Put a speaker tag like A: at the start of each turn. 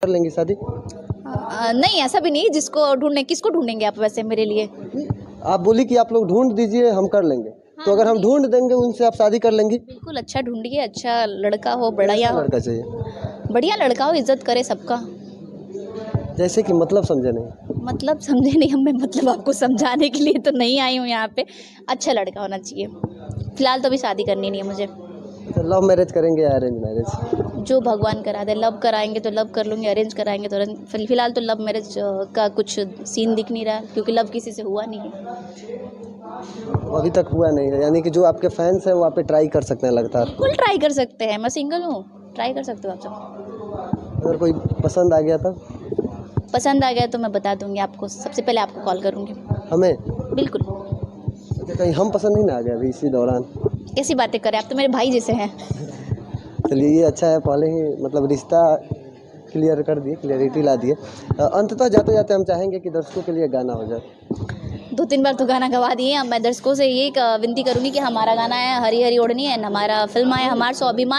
A: कर लेंगी शादी?
B: नहीं, ऐसा भी नहीं। जिसको ढूंढने, किसको ढूंढेंगे आप वैसे मेरे लिए?
A: आप बोली कि आप लोग ढूंढ दीजिए, हम कर लेंगे। तो अगर हम ढूंढ देंगे उनसे, आप शादी कर लेंगी?
B: बिल्कुल, अच्छा ढूंढिए, अच्छा लड़का हो,
A: कैसा
B: बढ़िया हो,
A: लड़का चाहिए?
B: बढ़िया लड़का हो, इज्जत करे सबका।
A: जैसे कि मतलब समझे नहीं।
B: मतलब समझे नहीं, हम मैं मतलब आपको समझाने के लिए तो नहीं आई हूँ यहाँ पे। अच्छा लड़का होना चाहिए। फिलहाल तो अभी शादी करनी नहीं है मुझे।
A: तो लव मैरिज करेंगे या अरेंज मैरिज?
B: जो भगवान करा दे। लव कराएंगे तो लव कर लूँगी, अरेंज कराएंगे तो अरेंज। फिलहाल तो लव मैरिज का कुछ सीन दिख नहीं रहा, क्योंकि लव किसी से हुआ नहीं है।
A: अभी तक हुआ नहीं है, यानी कि जो आपके फैंस हैं वो आप पे ट्राई कर सकते हैं लगातार।
B: बिल्कुल ट्राई कर सकते हैं, मैं सिंगल हूँ, ट्राई कर सकते हो आप सब।
A: अगर कोई पसंद आ गया तब?
B: पसंद आ गया तो मैं बता दूंगी आपको, सबसे पहले आपको कॉल करूंगी।
A: हमें?
B: बिल्कुल।
A: तो कहीं हम पसंद नहीं ना आ गए अभी इसी दौरान?
B: कैसी बातें करें, आप तो मेरे भाई जैसे हैं।
A: चलिए ये अच्छा है, पहले ही मतलब रिश्ता क्लियर कर दिए, क्लियरिटी ला दिए। अंततः जाते जाते हम चाहेंगे कि दर्शकों के लिए गाना हो जाए।
B: 2-3 बार तो गाना गवा दिए। अब मैं दर्शकों से ये विनती करूंगी कि हमारा गाना है हरी हरी ओढ़नी है, हमारा फिल्म है हमारा स्वाभिमान।